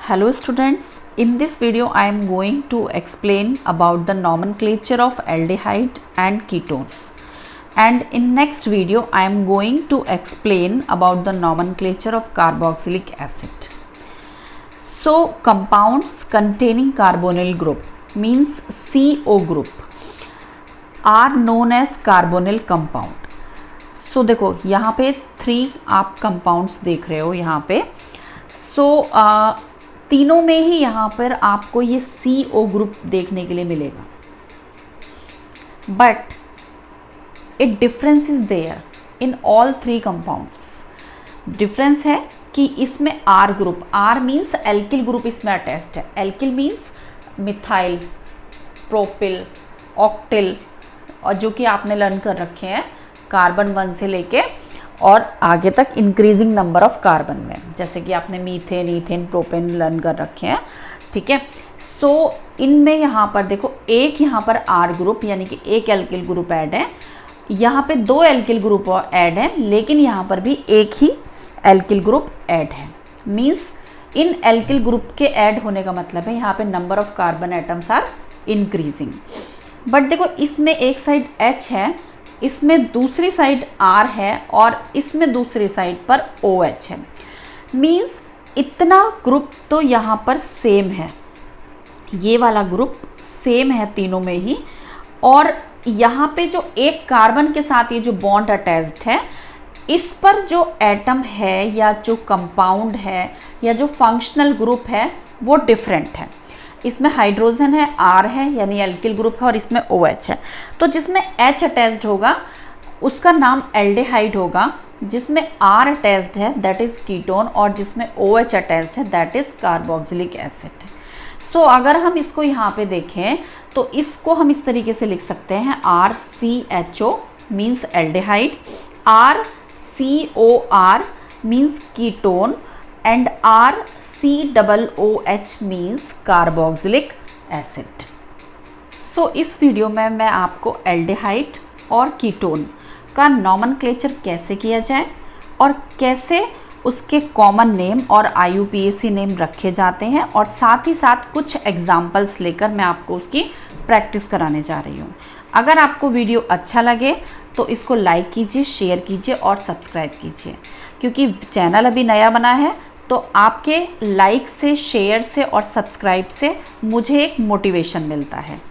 Hello students, in this video I am going to explain about the nomenclature of aldehyde and ketone, and in next video I am going to explain about the nomenclature of carboxylic acid. So compounds containing carbonyl group means CO group are known as carbonyl compound. So देखो यहाँ पे 3 आप compounds देख रहे हो यहाँ पे. So तीनों में ही यहाँ पर आपको ये CO ग्रुप देखने के लिए मिलेगा, but it difference is there in all 3 compounds. Difference है कि इसमें R group, R means alkyl group इसमें अटैच्ड है. Alkyl means methyl, propyl, octyl, और जो कि आपने लर्न कर रखे हैं कार्बन 1 से लेके और आगे तक इंक्रीजिंग नंबर ऑफ कार्बन में, जैसे कि आपने मीथेन, ईथेन, प्रोपेन लर्न कर रखे हैं. ठीक है. सो इनमें यहाँ पर देखो एक यहाँ पर R ग्रुप यानी कि एक एल्किल ग्रुप ऐड है, यहाँ पे 2 एल्किल ग्रुप ऐड है, लेकिन यहाँ पर भी एक ही एल्किल ग्रुप ऐड है. मीन्स इन एल्किल ग्रुप के ऐड होने का मतलब है यहाँ पे number of carbon atoms are increasing. But देखो इसमें एक साइड H है, इसमें दूसरी साइड R है और इसमें दूसरी साइड पर OH है. मीन्स इतना ग्रुप तो यहाँ पर सेम है, ये वाला ग्रुप सेम है तीनों में ही. और यहाँ पे जो एक कार्बन के साथ ये जो बॉन्ड अटैच्ड है, इस पर जो एटम है या जो कंपाउंड है या जो फंक्शनल ग्रुप है वो डिफरेंट है. इसमें हाइड्रोजन है, R है यानी एल्किल ग्रुप है, और इसमें OH है. तो जिसमें H अटैच्ड होगा उसका नाम एल्डेहाइड होगा, जिसमें R अटैच्ड है दैट इज कीटोन, और जिसमें OH अटैच्ड है दैट इज कार्बोक्सिलिक एसिड. सो अगर हम इसको यहाँ पे देखें तो इसको हम इस तरीके से लिख सकते हैं RCHO means aldehyde, RCOR means ketone and RCOOH means carboxylic acid. So इस वीडियो में मैं आपको एल्डेहाइड और कीटोन का नॉमेनक्लेचर कैसे किया जाए और कैसे उसके कॉमन नेम और IUPAC नेम रखे जाते हैं, और साथ ही साथ कुछ एग्जाम्पल्स लेकर मैं आपको उसकी प्रैक्टिस कराने जा रही हूँ. अगर आपको वीडियो अच्छा लगे तो इसको लाइक कीजिए, शेयर कीजिए और सब्सक्राइब कीजिए, क्योंकि चैनल अभी नया बना है तो आपके लाइक से, शेयर से और सब्सक्राइब से मुझे एक मोटिवेशन मिलता है.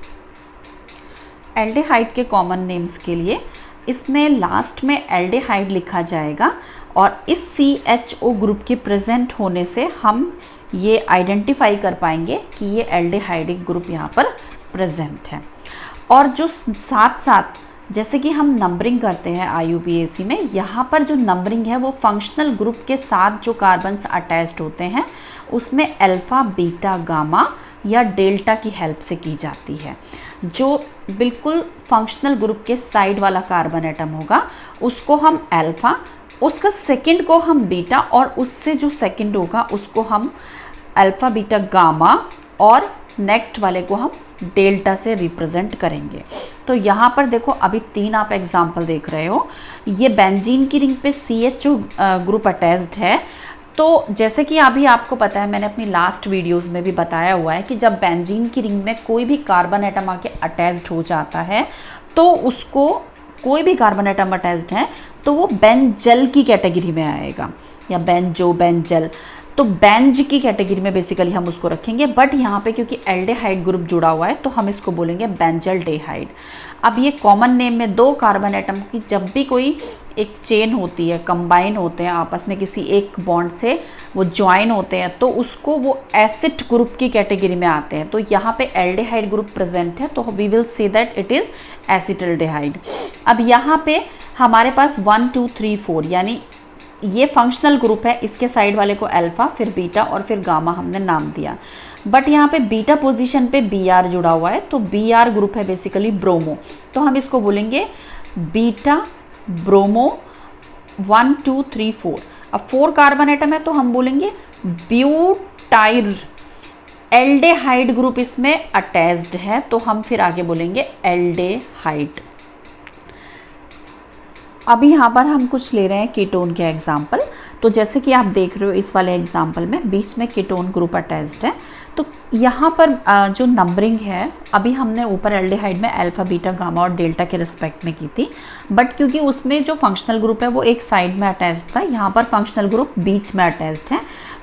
एल्डेहाइड के कॉमन नेम्स के लिए इसमें लास्ट में एल्डेहाइड लिखा जाएगा, और इस CHO ग्रुप के प्रेजेंट होने से हम ये आइडेंटिफाई कर पाएंगे कि ये एल्डेहाइडिक ग्रुप यहाँ पर प्रेजेंट है. और जो साथ साथ जैसे कि हम नंबरिंग करते हैं IUPAC में, यहाँ पर जो नंबरिंग है वो फंक्शनल ग्रुप के साथ जो कार्बन्स अटैच्ड होते हैं उसमें अल्फ़ा, बीटा, गामा या डेल्टा की हेल्प से की जाती है. जो बिल्कुल फंक्शनल ग्रुप के साइड वाला कार्बन एटम होगा उसको हम अल्फ़ा, उसका सेकंड को हम बीटा, और उससे जो सेकंड होगा उसको हम अल्फ़ा, बीटा, गामा, और नेक्स्ट वाले को हम डेल्टा से रिप्रेजेंट करेंगे. तो यहाँ पर देखो अभी 3 आप एग्जाम्पल देख रहे हो. ये बेंजीन की रिंग पे CHO ग्रुप अटैच्ड है. तो जैसे कि अभी आपको पता है, मैंने अपनी लास्ट वीडियोस में भी बताया हुआ है कि जब बेंजीन की रिंग में कोई भी कार्बन एटम आके अटैच्ड हो जाता है तो उसको, कोई भी कार्बन एटम अटैच्ड है तो वो बेंजल की कैटेगरी में आएगा, या बेंजो, बेंजल. तो बेंज की कैटेगरी में बेसिकली हम उसको रखेंगे. बट यहाँ पे क्योंकि एल्डेहाइड ग्रुप जुड़ा हुआ है तो हम इसको बोलेंगे बेंजल्डेहाइड. अब ये कॉमन नेम में 2 कार्बन एटम की जब भी कोई एक चेन होती है, कंबाइन होते हैं आपस में किसी एक बॉन्ड से, वो ज्वाइन होते हैं, तो उसको वो एसिड ग्रुप की कैटेगरी में आते हैं. तो यहाँ पे एल्डेहाइड ग्रुप प्रेजेंट है तो we will say that it is acetaldehyde. अब यहाँ पे हमारे पास 1 2 3 4 यानी ये फंक्शनल ग्रुप है, इसके साइड वाले को अल्फ़ा, फिर बीटा और फिर गामा हमने नाम दिया. बट यहाँ पे बीटा पोजीशन पे Br जुड़ा हुआ है, तो Br ग्रुप है बेसिकली ब्रोमो, तो हम इसको बोलेंगे बीटा ब्रोमो 1 2 3 4. अब 4 कार्बन एटम है तो हम बोलेंगे ब्यूटाइल. एल्डेहाइड ग्रुप इसमें अटैच्ड है तो हम फिर आगे बोलेंगे एल्डेहाइड. अभी यहाँ पर हम कुछ ले रहे हैं कीटोन के एग्जाम्पल। तो जैसे कि आप देख रहे हो इस वाले एग्जाम्पल में बीच में कीटोन ग्रुप अटैच्ड है। तो यहाँ पर जो नंबरिंग है अभी हमने ऊपर एल्डिहाइड में अल्फा बीटा गामा और डेल्टा के रिस्पेक्ट में की थी, बट क्योंकि उसमें जो फंक्शनल ग्रुप है वो एक साइड में अटैच्ड था, यहाँ पर फंक्शनल ग्रुप बीच में अटैच्ड है।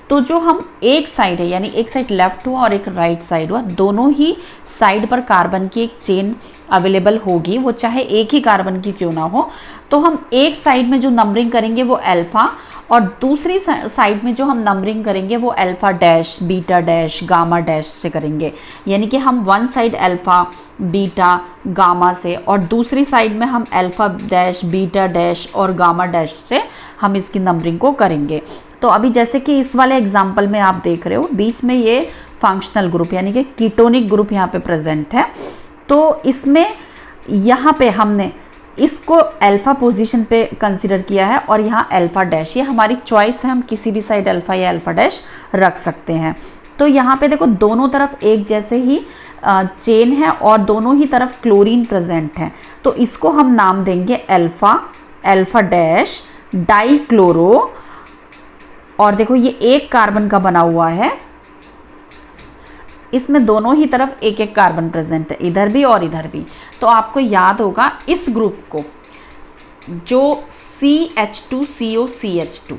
तो जो हम एक साइड है यानी एक साइड लेफ्ट हुआ और एक राइट साइड हुआ, दोनों ही साइड पर कार्बन की एक चेन अवेलेबल होगी, वो चाहे एक ही कार्बन की क्यों ना हो। तो हम एक साइड में जो नंबरिंग करेंगे वो अल्फा, और दूसरी साइड में जो हम नंबरिंग करेंगे वो alpha dash beta dash gamma dash से करेंगे। यानी कि हम one side alpha beta gamma से और दूसरी साइड में हम अल्फा डैश बीटा डैश और गामा डैश से हम इसकी नंबरिंग को करेंगे। तो अभी जैसे कि इस वाले एग्जाम्पल में आप देख रहे हो बीच में ये फंक्शनल ग्रुप यानी कि कीटोनिक ग्रुप यहाँ पे प्रेजेंट है। तो इसमें यहाँ पे हमने इसको अल्फा पोजीशन पे कंसिडर किया है और यहाँ अल्फा डैश, ये हमारी चॉइस है, हम किसी भी साइड अल्फा या अल्फा डैश रख सकते हैं। तो यहाँ पे देखो दोनों तरफ एक जैसे ही चेन है और दोनों ही तरफ क्लोरीन प्रेजेंट है। तो इसको हम नाम देंगे alpha alpha dash die chloro, और देखो ये एक कार्बन का बना हुआ है, इसमें दोनों ही तरफ एक एक कार्बन प्रेजेंट है, इधर भी और इधर भी। तो आपको याद होगा इस ग्रुप को जो CH2COCH2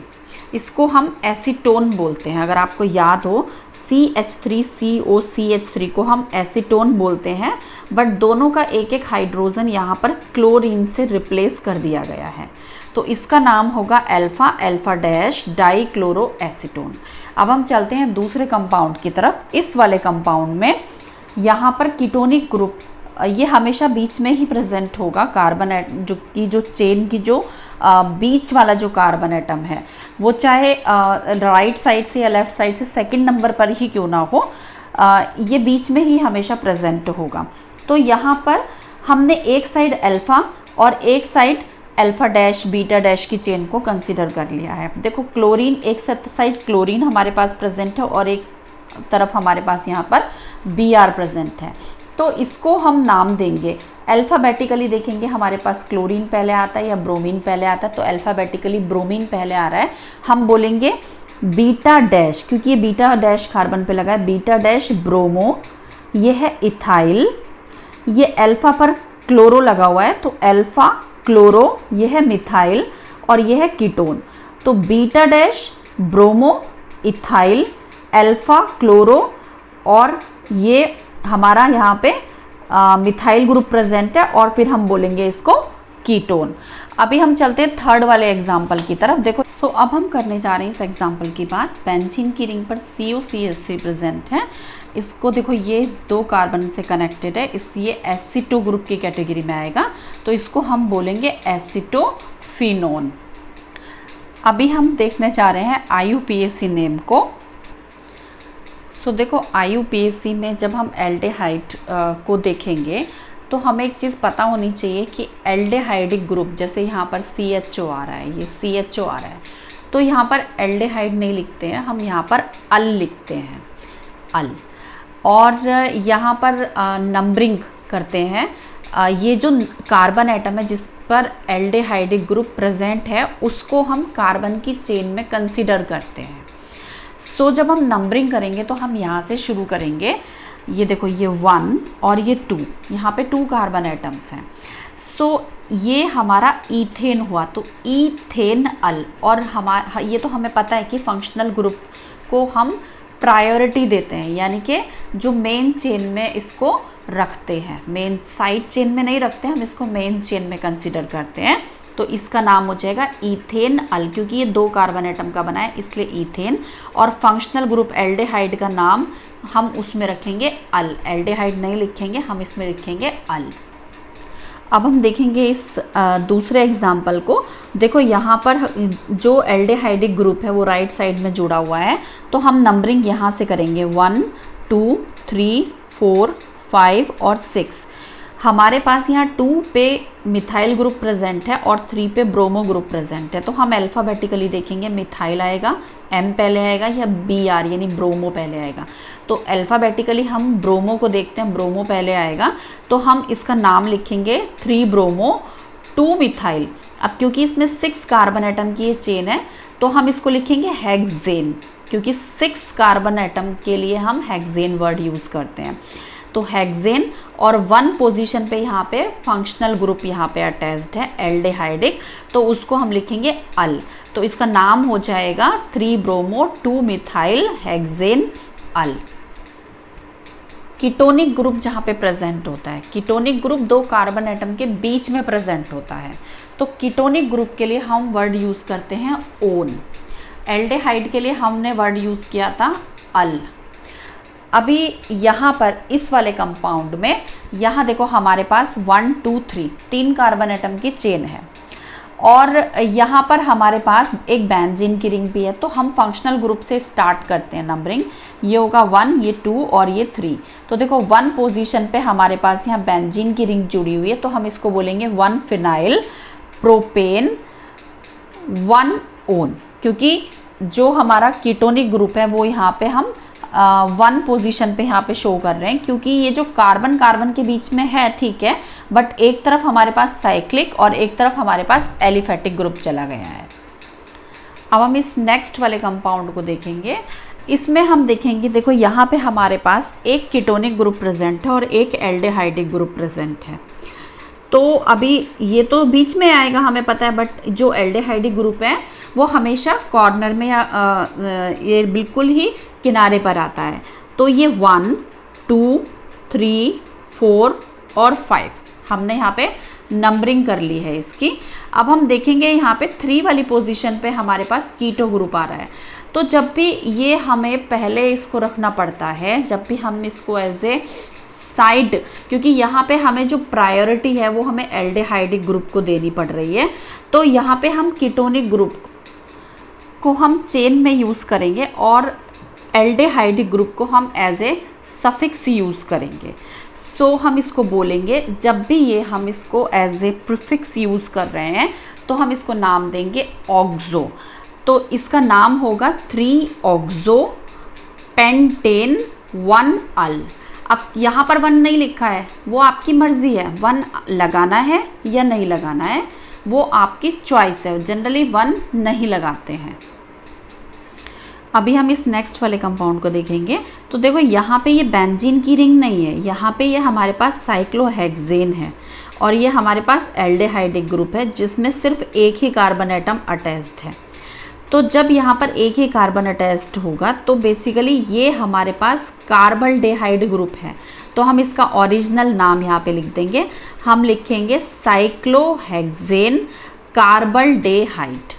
इसको हम एसीटोन बोलते हैं। अगर आपको याद हो CH3COCH3 को हम एसीटोन बोलते हैं, बट दोनों का एक एक हाइड्रोजन यहाँ पर क्लोरीन से रिप्लेस कर दिया गया है। तो इसका नाम होगा alpha alpha dash die chloro acetone. अब हम चलते हैं दूसरे कंपाउंड की तरफ। इस वाले कंपाउंड में यहाँ पर कीटोनिक ग्रुप ये हमेशा बीच में ही प्रेजेंट होगा। कार्बन जो चेन की जो बीच वाला जो कार्बन एटम है वो चाहे राइट साइड से या लेफ्ट साइड से सेकंड नंबर पर ही क्यों ना हो, ये बीच में ही हमेशा प्रेजेंट होगा। तो यहाँ पर हमने एक साइड अल्फा और एक side alpha dash beta dash की चेन को कंसीडर कर लिया है। देखो क्लोरीन, एक साइड क्लोरीन हमारे पास प्रेजेंट है और एक तरफ हमारे पास यहाँ पर Br प्रेजेंट है। तो इसको हम नाम देंगे, अल्फ़ाबेटिकली देखेंगे हमारे पास क्लोरीन पहले आता है या ब्रोमीन पहले आता है। तो अल्फ़ाबेटिकली ब्रोमीन पहले आ रहा है, हम बोलेंगे बीटा डैश, क्योंकि ये बीटा डैश कार्बन पे लगा है, बीटा डैश ब्रोमो, ये है इथाइल, ये अल्फा पर क्लोरो लगा हुआ है तो अल्फा क्लोरो, ये है मिथाइल और ये है कीटोन। तो beta dash bromo ethyl alpha chloro और ये हमारा यहाँ पे मिथाइल ग्रुप प्रेजेंट है और फिर हम बोलेंगे इसको कीटोन। अभी हम चलते हैं थर्ड वाले एग्जाम्पल की तरफ। देखो अब हम करने जा रहे हैं इस एग्जाम्पल की बात। बेंजीन की रिंग पर COCH3 प्रेजेंट है। इसको देखो ये दो कार्बन से कनेक्टेड है, इसलिए एसिटो ग्रुप की कैटेगरी में आएगा। तो इसको हम बोलेंगे एसिटोफिनोन। अभी हम देखने जा रहे हैं IUPAC नेम को। देखो IUPAC में जब हम एल्डिहाइड को देखेंगे तो हमें एक चीज़ पता होनी चाहिए कि एल्डिहाइडिक ग्रुप, जैसे यहाँ पर CHO आ रहा है, ये CHO आ रहा है, तो यहाँ पर एल्डिहाइड नहीं लिखते हैं, हम यहाँ पर अल लिखते हैं, अल। और यहाँ पर नंबरिंग करते हैं, ये जो कार्बन एटम है जिस पर एल्डिहाइडिक ग्रुप प्रेजेंट है उसको हम कार्बन की चेन में कंसीडर करते हैं। जब हम नंबरिंग करेंगे तो हम यहाँ से शुरू करेंगे। ये देखो ये 1 और ये 2, यहाँ पे 2 कार्बन एटम्स हैं। ये हमारा ईथेन हुआ, तो ईथेन अल। और हमारा ये तो हमें पता है कि फंक्शनल ग्रुप को हम प्रायोरिटी देते हैं, यानी कि जो मेन चेन में इसको रखते हैं, मेन साइड चेन में नहीं रखते, हम इसको मेन चेन में कंसीडर करते हैं। तो इसका नाम हो जाएगा ईथेन अल, क्योंकि ये 2 कार्बन एटम का बना है इसलिए ईथेन। और फंक्शनल ग्रुप एल्डिहाइड का नाम हम उसमें रखेंगे अल, एल्डिहाइड नहीं लिखेंगे, हम इसमें लिखेंगे अल। अब हम देखेंगे इस दूसरे एग्जाम्पल को। देखो यहाँ पर जो एल्डिहाइडिक ग्रुप है वो राइट साइड में जुड़ा हुआ है, तो हम नंबरिंग यहाँ से करेंगे 1 2 3 4 5 और 6। हमारे पास यहाँ 2 पे मिथाइल ग्रुप प्रेजेंट है और 3 पे ब्रोमो ग्रुप प्रेजेंट है। तो हम अल्फ़ाबेटिकली देखेंगे, मिथाइल आएगा, M पहले आएगा या Br यानी ब्रोमो पहले आएगा। तो अल्फ़ाबेटिकली हम ब्रोमो को देखते हैं, ब्रोमो पहले आएगा, तो हम इसका नाम लिखेंगे 3 ब्रोमो 2 मिथाइल। अब क्योंकि इसमें 6 कार्बन एटम की ये चेन है तो हम इसको लिखेंगे हेक्सेन, क्योंकि 6 कार्बन एटम के लिए हम हेक्सेन वर्ड यूज करते हैं। तो हेक्सेन और 1 पोजीशन पे यहाँ पे फंक्शनल ग्रुप यहाँ पे अटैच्ड है एल्डिहाइडिक, तो उसको हम लिखेंगे अल। तो इसका नाम हो जाएगा 3 ब्रोमो 2 मिथाइल हेक्सेन अल। कीटोनिक ग्रुप जहाँ पे प्रेजेंट होता है, कीटोनिक ग्रुप 2 कार्बन एटम के बीच में प्रेजेंट होता है, तो कीटोनिक ग्रुप के लिए हम वर्ड यूज करते हैं ओन। एल्डिहाइड के लिए हमने वर्ड यूज किया था अल। अभी यहाँ पर इस वाले कंपाउंड में, यहाँ देखो हमारे पास 1 2 3 कार्बन एटम की चेन है और यहाँ पर हमारे पास एक बेंजीन की रिंग भी है। तो हम फंक्शनल ग्रुप से स्टार्ट करते हैं नंबरिंग। ये होगा 1, ये 2 और ये 3। तो देखो 1 पोजीशन पे हमारे पास यहाँ बेंजीन की रिंग जुड़ी हुई है, तो हम इसको बोलेंगे 1 फिनाइल प्रोपेन 1 ओन, क्योंकि जो हमारा कीटोनिक ग्रुप है वो यहाँ पे हम 1 पोजीशन पे यहाँ पे शो कर रहे हैं, क्योंकि ये जो कार्बन कार्बन के बीच में है ठीक है, बट एक तरफ हमारे पास साइक्लिक और एक तरफ हमारे पास एलिफेटिक ग्रुप चला गया है। अब हम इस नेक्स्ट वाले कंपाउंड को देखेंगे। इसमें हम देखेंगे, देखो यहाँ पे हमारे पास एक कीटोनिक ग्रुप प्रेजेंट है और एक एल्डिहाइडिक ग्रुप प्रेजेंट है। तो अभी ये तो बीच में आएगा हमें पता है, बट जो एल्डिहाइडिक ग्रुप है वो हमेशा कॉर्नर में या ये बिल्कुल ही किनारे पर आता है। तो ये 1 2 3 4 और 5 हमने यहाँ पे नंबरिंग कर ली है इसकी। अब हम देखेंगे यहाँ पे 3 वाली पोजीशन पे हमारे पास कीटो ग्रुप आ रहा है। तो जब भी ये हमें पहले इसको रखना पड़ता है, जब भी हम इसको एज ए साइड, क्योंकि यहाँ पे हमें जो प्रायोरिटी है वो हमें एल्डिहाइडिक ग्रुप को देनी पड़ रही है, तो यहाँ पे हम कीटोनिक ग्रुप को हम चेन में यूज़ करेंगे और एल्डिहाइडिक ग्रुप को हम एज ए सफिक्स यूज़ करेंगे। सो हम इसको बोलेंगे, जब भी ये हम इसको एज ए प्रीफिक्स यूज़ कर रहे हैं तो हम इसको नाम देंगे ऑक्सो। तो इसका नाम होगा 3 ऑक्सो पेंटेन 1 अल। अब यहाँ पर 1 नहीं लिखा है, वो आपकी मर्जी है, 1 लगाना है या नहीं लगाना है वो आपकी चॉइस है। जनरली 1 नहीं लगाते हैं। अभी हम इस नेक्स्ट वाले कंपाउंड को देखेंगे। तो देखो यहाँ पे ये बेंजीन की रिंग नहीं है, यहाँ पे ये हमारे पास साइक्लोहेक्सेन है और ये हमारे पास एल्डिहाइडिक ग्रुप है जिसमें सिर्फ एक ही कार्बन एटम अटैच्ड है। तो जब यहाँ पर एक ही कार्बन अटैच्ड होगा तो बेसिकली ये हमारे पास कार्बल्डेहाइड ग्रुप है। तो हम इसका ओरिजिनल नाम यहाँ पे लिख देंगे, हम लिखेंगे साइक्लोहेक्सेन कार्बल्डेहाइड।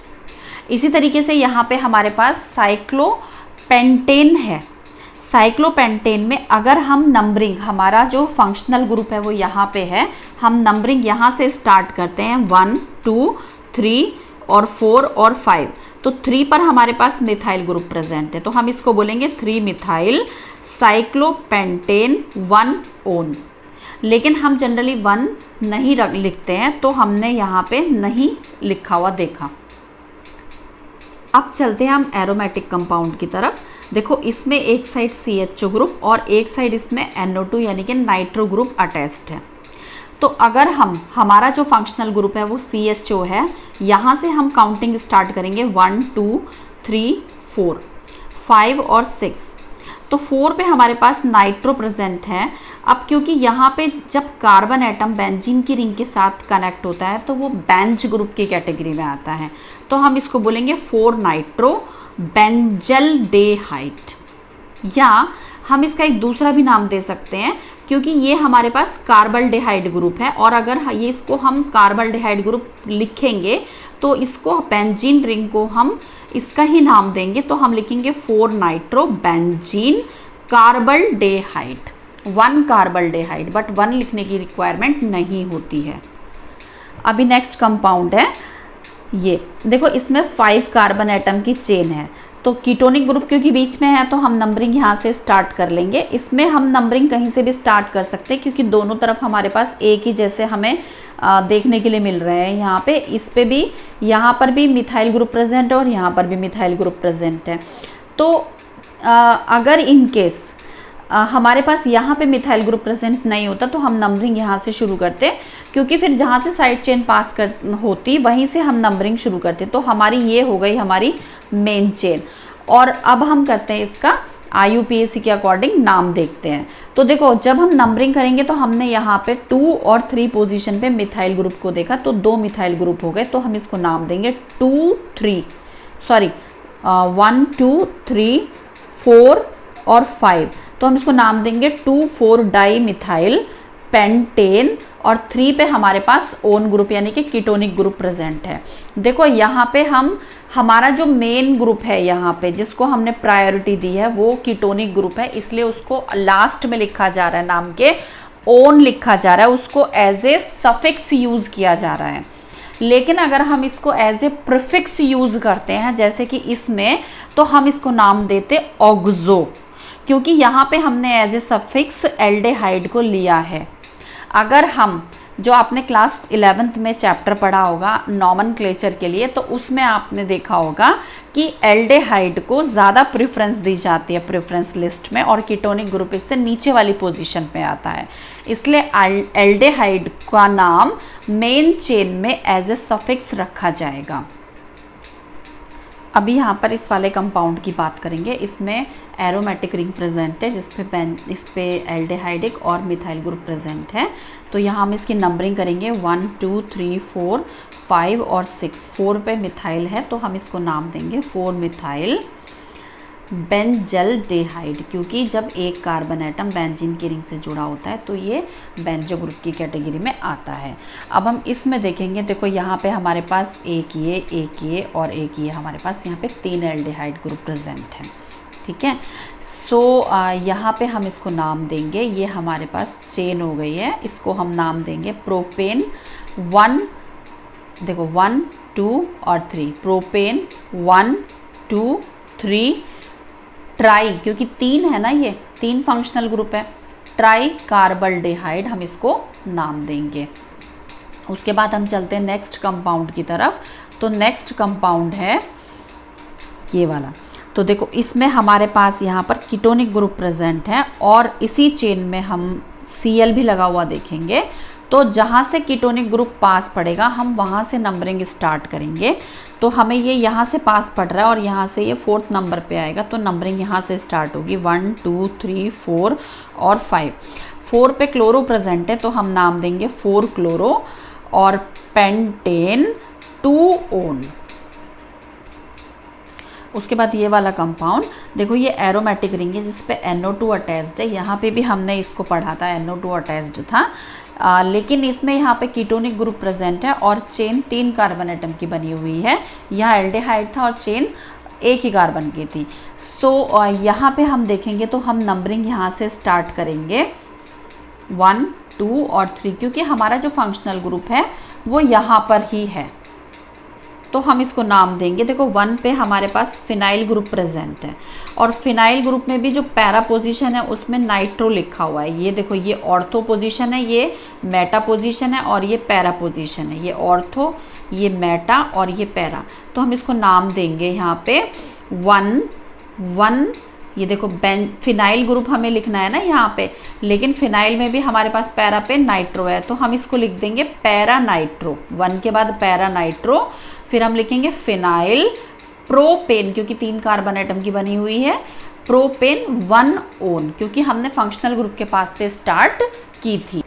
इसी तरीके से यहाँ पे हमारे पास साइक्लोपेंटेन है। साइक्लोपेंटेन में अगर हम नंबरिंग, हमारा जो फंक्शनल ग्रुप है वो यहाँ पे है, हम नंबरिंग यहाँ से स्टार्ट करते हैं 1 2 3 और 4 और 5। तो 3 पर हमारे पास मिथाइल ग्रुप प्रेजेंट है, तो हम इसको बोलेंगे 3 मिथाइल साइक्लोपेंटेन 1 ओन। लेकिन हम जनरली 1 नहीं लिखते हैं, तो हमने यहाँ पे नहीं लिखा हुआ देखा। अब चलते हैं हम एरोमेटिक कंपाउंड की तरफ। देखो इसमें एक साइड CHO ग्रुप और एक साइड इसमें NO2 यानी कि नाइट्रो ग्रुप अटैच्ड है। तो अगर हमारा जो फंक्शनल ग्रुप है वो CHO है, यहाँ से हम काउंटिंग स्टार्ट करेंगे 1 2 3 4 5 और 6। तो 4 पे हमारे पास नाइट्रो प्रेजेंट है। अब क्योंकि यहाँ पे जब कार्बन एटम बेंजीन की रिंग के साथ कनेक्ट होता है तो वो बेंज ग्रुप की कैटेगरी में आता है, तो हम इसको बोलेंगे 4 नाइट्रो बेंजल्डेहाइड। या हम इसका एक दूसरा भी नाम दे सकते हैं, क्योंकि ये हमारे पास कार्बल्डेहाइड ग्रुप है और अगर ये इसको हम कार्बल्डेहाइड ग्रुप लिखेंगे तो इसको बेंजीन रिंग को हम इसका ही नाम देंगे, तो हम लिखेंगे 4 नाइट्रो बेंजीन कार्बल्डेहाइड 1 कार्बल्डेहाइड, बट 1 लिखने की रिक्वायरमेंट नहीं होती है। अभी नेक्स्ट कंपाउंड है ये, देखो इसमें 5 कार्बन एटम की चेन है। तो कीटोनिक ग्रुप क्योंकि बीच में है तो हम नंबरिंग यहाँ से स्टार्ट कर लेंगे। इसमें हम नंबरिंग कहीं से भी स्टार्ट कर सकते हैं, क्योंकि दोनों तरफ हमारे पास एक ही जैसे हमें देखने के लिए मिल रहे हैं। यहाँ पे इस पे भी, यहाँ पर भी मिथाइल ग्रुप प्रेजेंट है और यहाँ पर भी मिथाइल ग्रुप प्रेजेंट है। तो अगर इन केस हमारे पास यहाँ पे मिथाइल ग्रुप प्रेजेंट नहीं होता तो हम नंबरिंग यहाँ से शुरू करते, क्योंकि फिर जहाँ से साइड चेन पास कर होती वहीं से हम नंबरिंग शुरू करते। तो हमारी ये हो गई हमारी मेन चेन। और अब हम करते हैं इसका IUPAC के अकॉर्डिंग नाम देखते हैं। तो देखो जब हम नंबरिंग करेंगे तो हमने यहाँ पे 2 और 3 पोजीशन पे मिथाइल ग्रुप को देखा, तो 2 मिथाइल ग्रुप हो गए, तो हम इसको नाम देंगे 1 2 3 4 और 5। तो हम इसको नाम देंगे 2,4 डाई मिथाइल पेंटेन, और 3 पे हमारे पास ओन ग्रुप यानी कि कीटोनिक ग्रुप प्रेजेंट है। देखो यहाँ पे हमारा जो मेन ग्रुप है यहाँ पे जिसको हमने प्रायोरिटी दी है वो कीटोनिक ग्रुप है, इसलिए उसको लास्ट में लिखा जा रहा है, नाम के ओन लिखा जा रहा है, उसको एज ए सफिक्स यूज किया जा रहा है। लेकिन अगर हम इसको एज ए प्रीफिक्स यूज करते हैं जैसे कि इसमें, तो हम इसको नाम देते ऑक्सो, क्योंकि यहाँ पे हमने एज ए सफिक्स एल्डेहाइड को लिया है। अगर हम जो आपने क्लास 11th में चैप्टर पढ़ा होगा नॉमेनक्लेचर के लिए, तो उसमें आपने देखा होगा कि एल्डेहाइड को ज़्यादा प्रेफरेंस दी जाती है प्रेफरेंस लिस्ट में, और कीटोनिक ग्रुप इससे नीचे वाली पोजीशन पे आता है, इसलिए एल्डेहाइड का नाम मेन चेन में एज ए सफिक्स रखा जाएगा। अभी यहाँ पर इस वाले कंपाउंड की बात करेंगे। इसमें एरोमेटिक रिंग प्रेजेंट है इस पे एल्डेहाइडिक और मिथाइल ग्रुप प्रेजेंट है। तो यहाँ हम इसकी नंबरिंग करेंगे 1 2 3 4 5 और 6। 4 पे मिथाइल है तो हम इसको नाम देंगे 4 मिथाइल बेंजल्डेहाइड, क्योंकि जब एक कार्बन एटम बेंजीन की रिंग से जुड़ा होता है तो ये बेंजो ग्रुप की कैटेगरी में आता है। अब हम इसमें देखेंगे, देखो यहाँ पे हमारे पास एक ये और एक ये, हमारे पास यहाँ पे 3 एल्डेहाइड ग्रुप प्रेजेंट है, ठीक है। सो यहाँ पे हम इसको नाम देंगे, ये हमारे पास चेन हो गई है, इसको हम नाम देंगे प्रोपेन 1, देखो 1 2 और 3, प्रोपेन 1 2 3 ट्राई, क्योंकि 3 है ना, ये 3 फंक्शनल ग्रुप है, ट्राई कार्बल्डेहाइड हम इसको नाम देंगे। उसके बाद हम चलते हैं नेक्स्ट कंपाउंड की तरफ। तो नेक्स्ट कंपाउंड है ये वाला। तो देखो इसमें हमारे पास यहाँ पर कीटोनिक ग्रुप प्रेजेंट है, और इसी चेन में हम Cl भी लगा हुआ देखेंगे। तो जहाँ से कीटोनिक ग्रुप पास पड़ेगा हम वहाँ से नंबरिंग स्टार्ट करेंगे। तो हमें ये यहाँ से पास पड़ रहा है और यहाँ से ये 4th नंबर पे आएगा, तो नंबरिंग यहाँ से स्टार्ट होगी 1 2 3 4 और 5। 4 पे क्लोरो प्रेजेंट है तो हम नाम देंगे 4 क्लोरो और पेंटेन 2 ओन। उसके बाद ये वाला कंपाउंड देखो, ये एरोमेटिक रिंग है जिस पे NO2 अटैच्ड है। यहाँ पे भी हमने इसको पढ़ा था, NO2 अटैच्ड था, लेकिन इसमें यहाँ पे कीटोनिक ग्रुप प्रेजेंट है और चेन 3 कार्बन एटम की बनी हुई है। यहाँ एल्डेहाइड था और चेन एक ही कार्बन की थी। सो यहाँ पे हम देखेंगे तो हम नंबरिंग यहाँ से स्टार्ट करेंगे 1 2 और 3, क्योंकि हमारा जो फंक्शनल ग्रुप है वो यहाँ पर ही है, तो हम इसको नाम देंगे। देखो 1 पे हमारे पास फिनाइल ग्रुप प्रेजेंट है, और फिनाइल ग्रुप में भी जो पैरा पोजीशन है उसमें नाइट्रो लिखा हुआ है। ये देखो, ये ऑर्थो पोजीशन है, ये मेटा पोजीशन है, और ये पैरा पोजीशन है। ये ऑर्थो, ये मेटा और ये पैरा। तो हम इसको नाम देंगे यहाँ पे 1 1। ये देखो फिनाइल ग्रुप हमें लिखना है ना यहाँ पे, लेकिन फिनाइल में भी हमारे पास पैरा पे नाइट्रो है, तो हम इसको लिख देंगे पैरा नाइट्रो। 1 के बाद पैरा नाइट्रो, फिर हम लिखेंगे फिनाइल प्रोपेन, क्योंकि 3 कार्बन एटम की बनी हुई है, प्रोपेन 1 ओन, क्योंकि हमने फंक्शनल ग्रुप के पास से स्टार्ट की थी।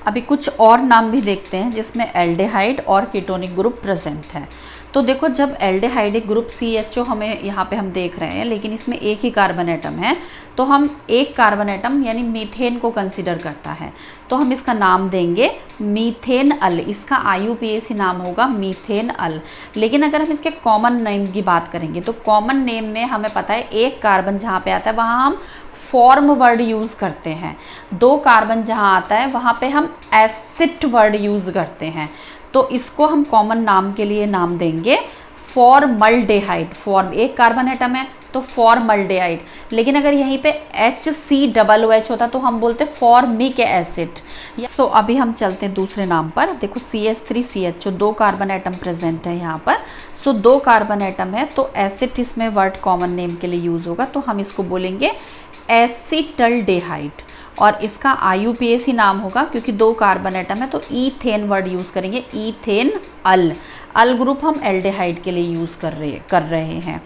अभी कुछ और नाम भी देखते हैं जिसमें एल्डेहाइड और कीटोनिक ग्रुप प्रेजेंट है। तो देखो, जब एल्डेहाइडिक ग्रुप CHO हमें यहाँ पे हम देख रहे हैं, लेकिन इसमें एक ही कार्बन एटम है, तो हम एक कार्बन एटम यानी मीथेन को कंसीडर करता है, तो हम इसका नाम देंगे मीथेन अल। इसका IUPAC नाम होगा मीथेन अल। लेकिन अगर हम इसके कॉमन नेम की बात करेंगे तो कॉमन नेम में हमें पता है एक कार्बन जहाँ पे आता है वहाँ हम फॉर्म वर्ड यूज़ करते हैं, 2 कार्बन जहाँ आता है वहाँ पे हम एसिड वर्ड यूज़ करते हैं। तो इसको हम कॉमन नाम के लिए नाम देंगे फॉर्मल्डेहाइड। फॉर्म, एक कार्बन एटम है तो फॉर्मल्डिहाइड। लेकिन अगर यहीं पे HCOOH होता तो हम बोलते फॉर्मिक एसिड। तो अभी हम चलते हैं दूसरे नाम पर। देखो CH3CHO 2 कार्बन एटम प्रेजेंट है यहाँ पर। सो 2 कार्बन एटम है तो एसिड इसमें वर्ड कॉमन नेम के लिए यूज होगा, तो हम इसको बोलेंगे एसिटल्डेहाइड। और इसका IUPAC नाम होगा, क्योंकि 2 कार्बन एटम है तो ईथेन वर्ड यूज करेंगे, ईथेन अल। अल ग्रुप हम एल्डेहाइड के लिए यूज कर रहे हैं।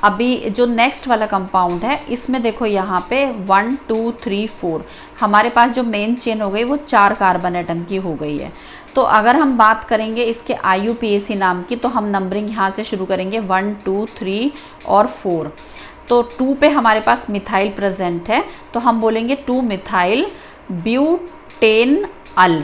अभी जो नेक्स्ट वाला कंपाउंड है इसमें देखो यहाँ पे 1 2 3 4 हमारे पास जो मेन चेन हो गई वो 4 कार्बन एटम की हो गई है। तो अगर हम बात करेंगे इसके IUPAC नाम की, तो हम नंबरिंग यहाँ से शुरू करेंगे 1 2 3 और 4। तो 2 पे हमारे पास मिथाइल प्रेजेंट है, तो हम बोलेंगे 2 मिथाइल ब्यूटेन अल,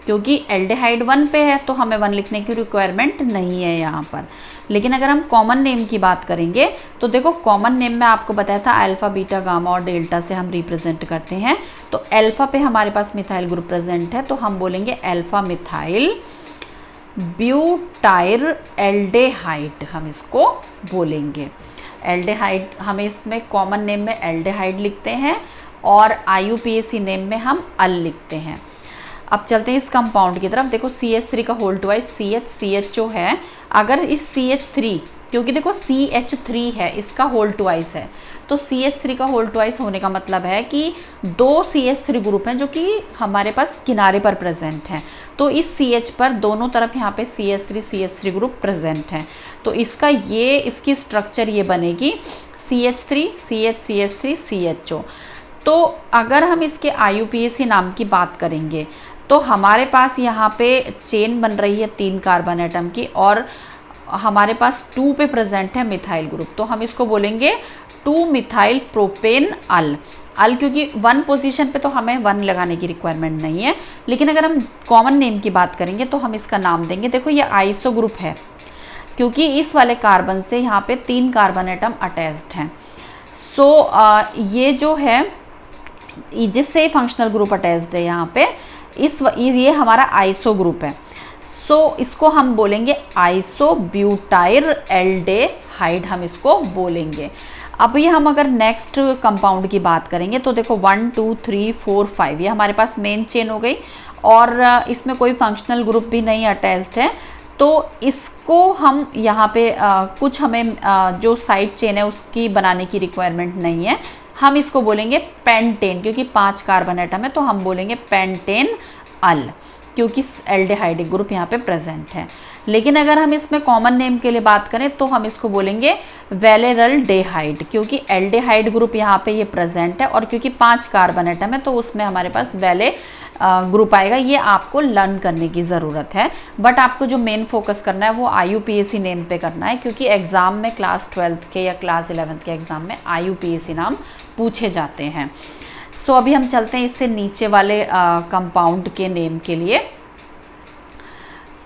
क्योंकि एल्डेहाइड 1 पे है तो हमें 1 लिखने की रिक्वायरमेंट नहीं है यहाँ पर। लेकिन अगर हम कॉमन नेम की बात करेंगे तो देखो कॉमन नेम में आपको बताया था अल्फा बीटा गामा और डेल्टा से हम रिप्रेजेंट करते हैं। तो अल्फा पे हमारे पास मिथाइल ग्रुप प्रेजेंट है, तो हम बोलेंगे अल्फा मिथाइल ब्यूटाइल एल्डेहाइड, हम इसको बोलेंगे एल्डेहाइड। हमें इसमें कॉमन नेम में एल्डेहाइड लिखते हैं और IUPAC नेम में हम अल लिखते हैं। अब चलते हैं इस कंपाउंड की तरफ। देखो CH3 का होल ट्वाइस CHCHO है। अगर इस CH3, क्योंकि देखो CH3 है इसका होल ट्वाइस है, तो CH3 का होल ट्वाइस होने का मतलब है कि 2 CH3 ग्रुप हैं जो कि हमारे पास किनारे पर प्रेजेंट हैं। तो इस CH पर दोनों तरफ यहाँ पे CH3 ग्रुप प्रेजेंट हैं। तो इसकी स्ट्रक्चर ये बनेगी CH3 CH CH3 CHO। तो अगर हम इसके IUPAC नाम की बात करेंगे तो हमारे पास यहाँ पे चेन बन रही है 3 कार्बन एटम की, और हमारे पास 2 पे प्रेजेंट है मिथाइल ग्रुप, तो हम इसको बोलेंगे 2 मिथाइल प्रोपेन अल। अल क्योंकि 1 पोजीशन पे तो हमें 1 लगाने की रिक्वायरमेंट नहीं है। लेकिन अगर हम कॉमन नेम की बात करेंगे तो हम इसका नाम देंगे, देखो ये आइसो ग्रुप है, क्योंकि इस वाले कार्बन से यहाँ पे 3 कार्बन एटम अटैच्ड हैं। सो ये जो है जिससे फंक्शनल ग्रुप अटैच्ड है यहाँ पे, ये हमारा आइसो ग्रुप है। सो इसको हम बोलेंगे आइसोब्यूटाइल एल्डेहाइड, हम इसको बोलेंगे। अब ये हम अगर नेक्स्ट कंपाउंड की बात करेंगे तो देखो 1 2 3 4 5 ये हमारे पास मेन चेन हो गई, और इसमें कोई फंक्शनल ग्रुप भी नहीं अटैच्ड है। तो इसको हम यहाँ पे कुछ हमें जो साइड चेन है उसकी बनाने की रिक्वायरमेंट नहीं है। हम इसको बोलेंगे पेंटेन, क्योंकि 5 कार्बन एटम है तो हम बोलेंगे पेंटेन अल, क्योंकि एल्डेहाइड ग्रुप यहाँ पे प्रेजेंट है। लेकिन अगर हम इसमें कॉमन नेम के लिए बात करें तो हम इसको बोलेंगे वेलेरल्डेहाइड, क्योंकि एल्डेहाइड ग्रुप यहाँ पे ये प्रेजेंट है, और क्योंकि 5 कार्बन एटम है तो उसमें हमारे पास वेले ग्रुप आएगा। ये आपको लर्न करने की ज़रूरत है, बट आपको जो मेन फोकस करना है वो IUPAC नेम पे करना है, क्योंकि एग्ज़ाम में क्लास 12th के या क्लास 11th के एग्ज़ाम में IUPAC नाम पूछे जाते हैं। सो अभी हम चलते हैं इससे नीचे वाले कंपाउंड के नेम के लिए।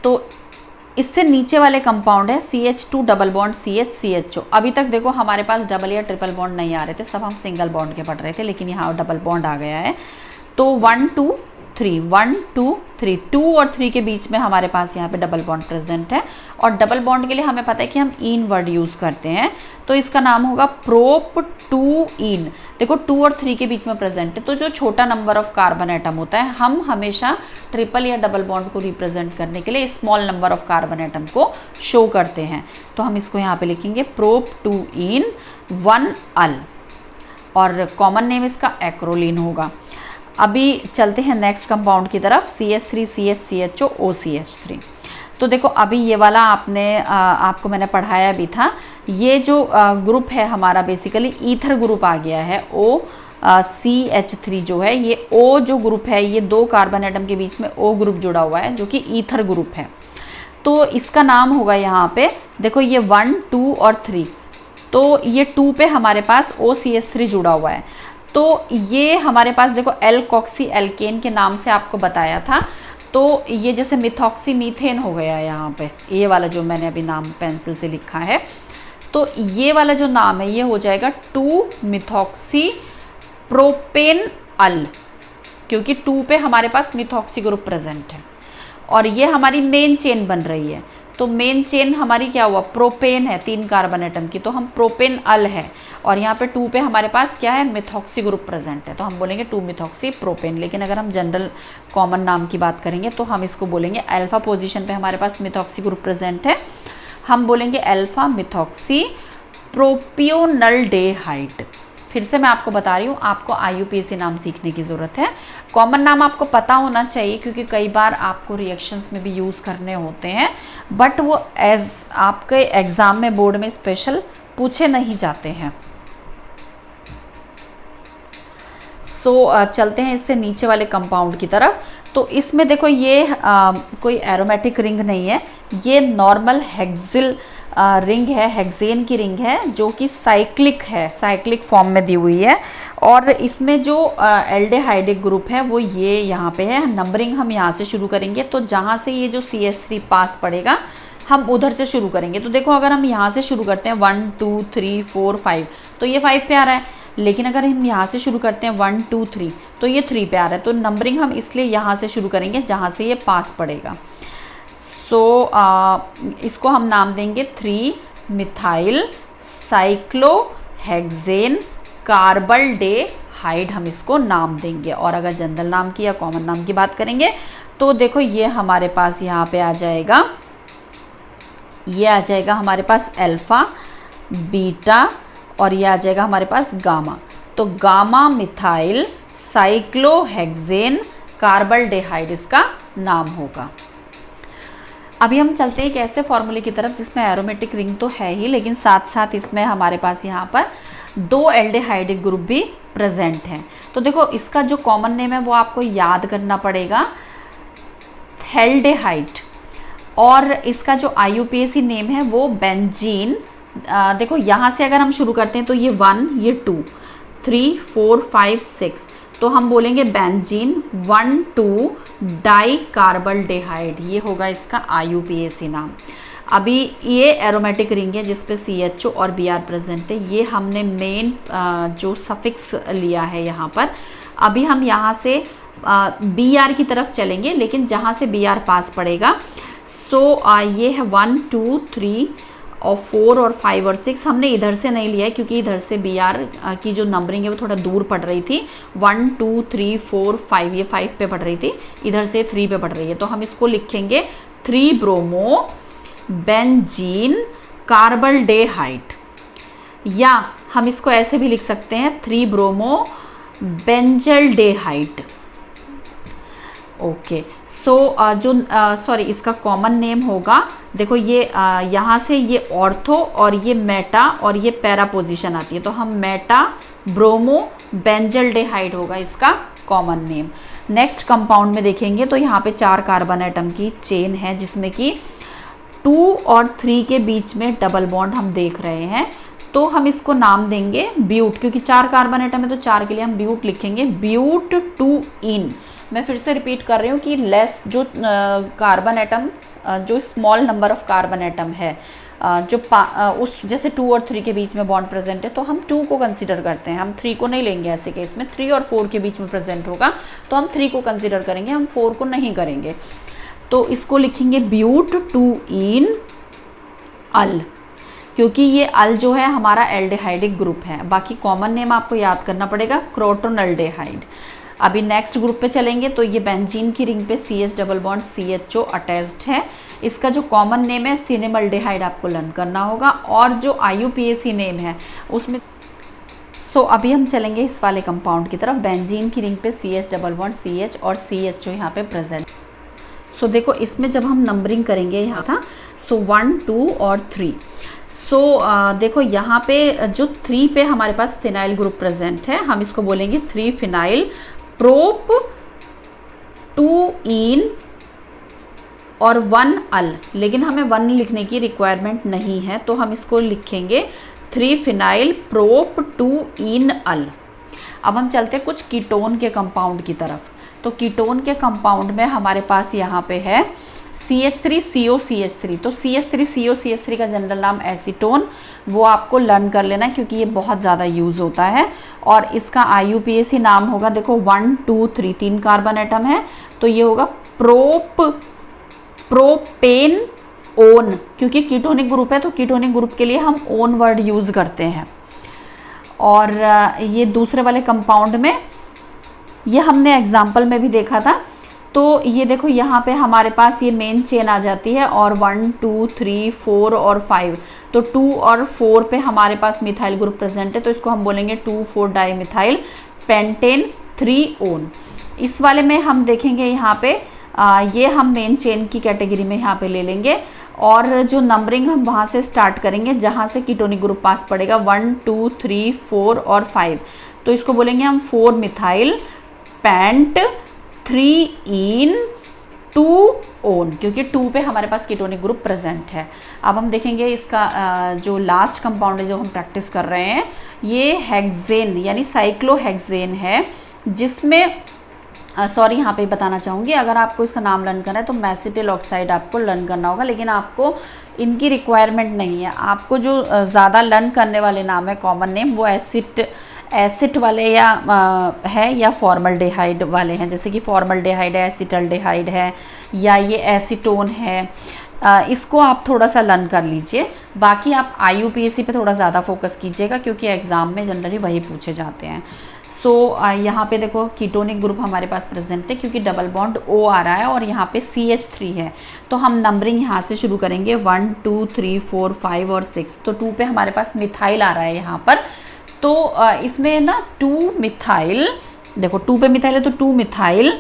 तो इससे नीचे वाले कंपाउंड है CH2 डबल बॉन्ड CH अभी तक देखो हमारे पास डबल या ट्रिपल बॉन्ड नहीं आ रहे थे, सब हम सिंगल बॉन्ड के पढ़ रहे थे, लेकिन यहाँ डबल बॉन्ड आ गया है। तो 1 2 3 2 और 3 के बीच में हमारे पास यहाँ पे डबल बॉन्ड प्रेजेंट है, और डबल बॉन्ड के लिए हमें पता है कि हम इन वर्ड यूज करते हैं, तो इसका नाम होगा प्रोप 2 इन। देखो 2 और 3 के बीच में प्रेजेंट है, तो जो छोटा नंबर ऑफ कार्बन एटम होता है हम हमेशा ट्रिपल या डबल बॉन्ड को रिप्रेजेंट करने के लिए small number of carbon atom को शो करते हैं। तो हम इसको यहाँ पे लिखेंगे प्रोप 2 इन 1 अल, और कॉमन नेम इसका एक्रोलीन होगा। अभी चलते हैं नेक्स्ट कंपाउंड की तरफ CH3 CHCHO OCH3। तो देखो अभी ये वाला आपको मैंने पढ़ाया भी था। ये जो ग्रुप है हमारा बेसिकली ईथर ग्रुप आ गया है। OCH3 जो है ये O जो ग्रुप है, ये 2 कार्बन एटम के बीच में O ग्रुप जुड़ा हुआ है जो कि ईथर ग्रुप है। तो इसका नाम होगा यहाँ पे देखो ये 1 2 और 3, तो ये 2 पे हमारे पास OCH3 जुड़ा हुआ है। तो ये हमारे पास देखो एल्कोक्सी एल्केन के नाम से आपको बताया था, तो ये जैसे मिथॉक्सी मीथेन हो गया है यहाँ पे, ये वाला जो मैंने अभी नाम पेंसिल से लिखा है, तो ये वाला जो नाम है ये हो जाएगा 2 मिथॉक्सी प्रोपेन अल, क्योंकि 2 पे हमारे पास मिथॉक्सी ग्रुप प्रेजेंट है और ये हमारी मेन चेन बन रही है। तो मेन चेन हमारी क्या हुआ, प्रोपेन है 3 कार्बन एटम की, तो हम प्रोपेन अल है, और यहाँ पे 2 पे हमारे पास क्या है, मिथॉक्सी ग्रुप प्रेजेंट है, तो हम बोलेंगे 2 मिथॉक्सी प्रोपेन। लेकिन अगर हम जनरल कॉमन नाम की बात करेंगे तो हम इसको बोलेंगे अल्फा पोजीशन पे हमारे पास मिथॉक्सी ग्रुप प्रेजेंट है, हम बोलेंगे अल्फा मिथॉक्सी प्रोपियोनल्डेहाइड। फिर से मैं आपको बता रही हूँ, आपको IUPAC नाम सीखने की ज़रूरत है। कॉमन नाम आपको पता होना चाहिए क्योंकि कई बार आपको रिएक्शंस में भी यूज़ करने होते हैं, बट वो एज आपके एग्ज़ाम में बोर्ड में स्पेशल पूछे नहीं जाते हैं। चलते हैं इससे नीचे वाले कंपाउंड की तरफ। तो इसमें देखो ये कोई एरोमेटिक रिंग नहीं है, ये नॉर्मल हेक्सिल रिंग है, हेक्सेन की रिंग है जो कि साइक्लिक है, साइक्लिक फॉर्म में दी हुई है। और इसमें जो एल्डेहाइडिक ग्रुप है वो ये यहाँ पे है। नंबरिंग हम यहाँ से शुरू करेंगे, तो जहाँ से ये जो CH3 पास पड़ेगा हम उधर से शुरू करेंगे। तो देखो अगर हम यहाँ से शुरू करते हैं 1 2 3 4 5, तो ये 5 पे आ रहा है। लेकिन अगर हम यहाँ से शुरू करते हैं 1 2 3, तो ये 3 पे आ रहा है। तो नंबरिंग हम इसलिए यहाँ से शुरू करेंगे जहाँ से ये पास पड़ेगा। इसको हम नाम देंगे 3 मिथाइल साइक्लोहेक्सेन कार्बल्डेहाइड, हम इसको नाम देंगे। और अगर जनरल नाम की या कॉमन नाम की बात करेंगे तो देखो ये हमारे पास यहाँ पे आ जाएगा, ये आ जाएगा हमारे पास अल्फा, बीटा, और ये आ जाएगा हमारे पास गामा। तो गामा मिथाइल साइक्लोहेक्सेन कार्बल्डेहाइड इसका नाम होगा। अभी हम चलते हैं एक ऐसे फॉर्मूले की तरफ जिसमें एरोमेटिक रिंग तो है ही, लेकिन साथ साथ इसमें हमारे पास यहाँ पर 2 एल्डेहाइडिक ग्रुप भी प्रेजेंट हैं। तो देखो इसका जो कॉमन नेम है वो आपको याद करना पड़ेगा, थैल्डेहाइड, और इसका जो IUPAC नेम है वो बेंजीन। देखो यहाँ से अगर हम शुरू करते हैं तो ये 1, ये 2, 3 4 5 6, तो हम बोलेंगे बेंजीन 1 2 डाई कार्बल्डेहाइड, ये होगा इसका IUPAC नाम। अभी ये एरोमेटिक रिंग है जिसपे CHO और Br प्रेजेंट है, ये हमने मेन जो सफिक्स लिया है यहाँ पर। अभी हम यहाँ से Br की तरफ चलेंगे, लेकिन जहाँ से Br पास पड़ेगा। ये है 1 2 3 और 4 और 5 और 6 हमने इधर से नहीं लिया है क्योंकि इधर से Br की जो नंबरिंग है वो थोड़ा दूर पड़ रही थी। 1 2 3 4 5, ये 5 पे पड़ रही थी, इधर से 3 पे पड़ रही है। तो हम इसको लिखेंगे 3 ब्रोमो बेंजीन कार्बल्डेहाइड, या हम इसको ऐसे भी लिख सकते हैं 3 ब्रोमो बेंजल्डेहाइड। ओके, सॉरी इसका कॉमन नेम होगा, देखो ये यहाँ से ये ऑर्थो और ये मेटा और ये पैरा पोजीशन आती है, तो हम मेटा ब्रोमो बेंजल्डेहाइड होगा इसका कॉमन नेम। नेक्स्ट कंपाउंड में देखेंगे तो यहाँ पे 4 कार्बन एटम की चेन है जिसमें कि 2 और 3 के बीच में डबल बॉन्ड हम देख रहे हैं, तो हम इसको नाम देंगे ब्यूट, क्योंकि 4 कार्बन एटम है तो 4 के लिए हम ब्यूट लिखेंगे, ब्यूट 2 इन। मैं फिर से रिपीट कर रही हूँ कि लेस जो कार्बन एटम, जो small number of carbon atom है, जो उस जैसे 2 और 3 के बीच में बॉन्ड प्रेजेंट है तो हम 2 को कंसीडर करते हैं, हम 3 को नहीं लेंगे। ऐसे केस में 3 और 4 के बीच में प्रेजेंट होगा तो हम 3 को कंसीडर करेंगे, हम 4 को नहीं करेंगे। तो इसको लिखेंगे ब्यूट 2 इन अल, क्योंकि ये अल जो है हमारा एल्डेहाइडिक ग्रुप है। बाकी कॉमन नेम आपको याद करना पड़ेगा, क्रोटोनल्डेहाइड। अभी नेक्स्ट ग्रुप पे चलेंगे तो ये बेंजीन की रिंग पे CH double bond CHO attached है, इसका जो कॉमन नेम है सिनेमल्डेहाइड आपको लर्न करना होगा, और जो IUPAC नेम है उसमें अभी हम चलेंगे इस वाले कंपाउंड की तरफ। बेंजीन की रिंग पे CH डबल बॉन्ड CH और CHO यहाँ पे प्रेजेंट। देखो इसमें जब हम नंबरिंग करेंगे यहाँ था 1 2 और 3। देखो यहाँ पे जो 3 पे हमारे पास फिनाइल ग्रुप प्रेजेंट है, हम इसको बोलेंगे 3 फिनाइल प्रोप 2 इन और 1 अल, लेकिन हमें 1 लिखने की रिक्वायरमेंट नहीं है तो हम इसको लिखेंगे 3 फिनाइल प्रोप 2 इन अल। अब हम चलते हैं कुछ कीटोन के कंपाउंड की तरफ। तो कीटोन के कंपाउंड में हमारे पास यहाँ पे है CH3COCH3। तो CH3COCH3 का जनरल नाम एसीटोन, वो आपको लर्न कर लेना क्योंकि ये बहुत ज़्यादा यूज़ होता है। और इसका IUPAC नाम होगा, देखो 1 2 3 3 कार्बन एटम है तो ये होगा प्रोपेन ओन, क्योंकि कीटोनिक ग्रुप है तो कीटोनिक ग्रुप के लिए हम ओन वर्ड यूज़ करते हैं। और ये दूसरे वाले कंपाउंड में ये हमने एग्जाम्पल में भी देखा था। तो ये देखो यहाँ पे हमारे पास ये मेन चेन आ जाती है और 1 2 3 4 और 5, तो 2 और 4 पे हमारे पास मिथाइल ग्रुप प्रेजेंट है, तो इसको हम बोलेंगे 2,4 डाइमिथाइल पेंटेन 3 ओन। इस वाले में हम देखेंगे यहाँ पे ये हम मेन चेन की कैटेगरी में यहाँ पे ले लेंगे और जो नंबरिंग हम वहाँ से स्टार्ट करेंगे जहाँ से कीटोनिक ग्रुप पास पड़ेगा 1 2 3 4 और 5, तो इसको बोलेंगे हम 4 मिथाइल पेंट 3 इन 2 ओन, क्योंकि 2 पे हमारे पास कीटोनिक ग्रुप प्रेजेंट है। अब हम देखेंगे इसका जो लास्ट कंपाउंड है जो हम प्रैक्टिस कर रहे हैं, ये हेक्सेन यानी साइक्लोहेक्सेन है, जिसमें सॉरी यहाँ पे बताना चाहूँगी, अगर आपको इसका नाम लर्न करना है तो मैसिटिल ऑक्साइड आपको लर्न करना होगा, लेकिन आपको इनकी रिक्वायरमेंट नहीं है। आपको जो ज़्यादा लर्न करने वाले नाम है कॉमन नेम वो एसिड वाले या है या फॉर्मल्डेहाइड वाले हैं, जैसे कि फॉर्मल्डेहाइड है, एसिटल्डेहाइड है, या ये एसीटोन है। इसको आप थोड़ा सा लर्न कर लीजिए। बाकी आप IUPAC पे थोड़ा ज़्यादा फोकस कीजिएगा क्योंकि एग्ज़ाम में जनरली वही पूछे जाते हैं। सो यहाँ पे देखो कीटोनिक ग्रुप हमारे पास प्रेजेंट है क्योंकि डबल बॉन्ड O आ रहा है और यहाँ पे CH3 है, तो हम नंबरिंग यहाँ से शुरू करेंगे 1 2 3 4 5 और 6। तो 2 पे हमारे पास मिथाइल आ रहा है यहाँ पर, तो इसमें ना 2 मिथाइल, देखो 2 पे मिथाइल है तो 2 मिथाइल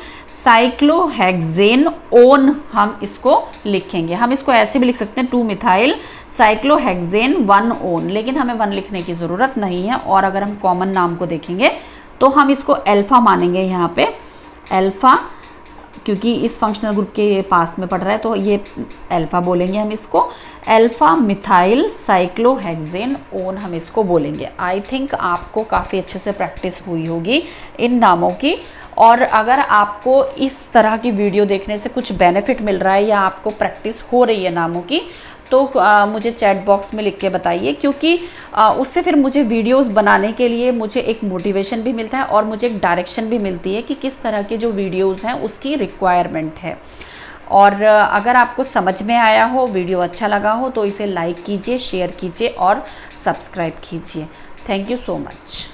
साइक्लोहेक्सेन ओन हम इसको लिखेंगे। हम इसको ऐसे भी लिख सकते हैं 2 मिथाइल साइक्लोहेक्सेन 1 ओन, लेकिन हमें 1 लिखने की ज़रूरत नहीं है। और अगर हम कॉमन नाम को देखेंगे तो हम इसको अल्फा मानेंगे यहाँ पे, अल्फा क्योंकि इस फंक्शनल ग्रुप के पास में पड़ रहा है तो ये अल्फा बोलेंगे हम इसको, अल्फा मिथाइल साइक्लोहेक्सेन ओन हम इसको बोलेंगे। आई थिंक आपको काफ़ी अच्छे से प्रैक्टिस हुई होगी इन नामों की। और अगर आपको इस तरह की वीडियो देखने से कुछ बेनिफिट मिल रहा है या आपको प्रैक्टिस हो रही है नामों की, तो मुझे चैट बॉक्स में लिख के बताइए, क्योंकि उससे फिर मुझे वीडियोस बनाने के लिए मुझे एक मोटिवेशन भी मिलता है और मुझे एक डायरेक्शन भी मिलती है कि किस तरह के जो वीडियोस हैं उसकी रिक्वायरमेंट है। और अगर आपको समझ में आया हो, वीडियो अच्छा लगा हो, तो इसे लाइक कीजिए, शेयर कीजिए और सब्सक्राइब कीजिए। Thank you so much.